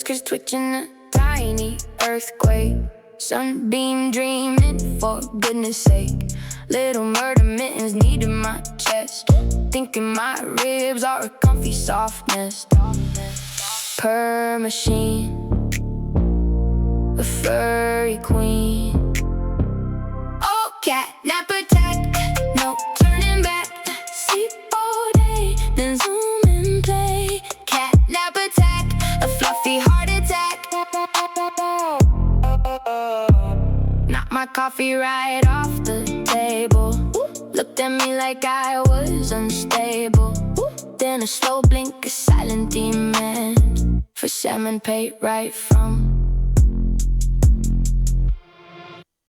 whiskers twitching, a tiny earthquake. Sunbeam dreaming, for goodness sake. Little murder mittens needing my chest, thinking my ribs are a comfy soft nest. Per machine, a furry queen. Oh, catnap attack, no turning back. Sleep all day, then zoom and play. Catnap attack, a fluffy heart attack. Knocked my coffee right off the table. Looked at me like I was unstable. Then a slow blink, a silent demand for salmon paid right from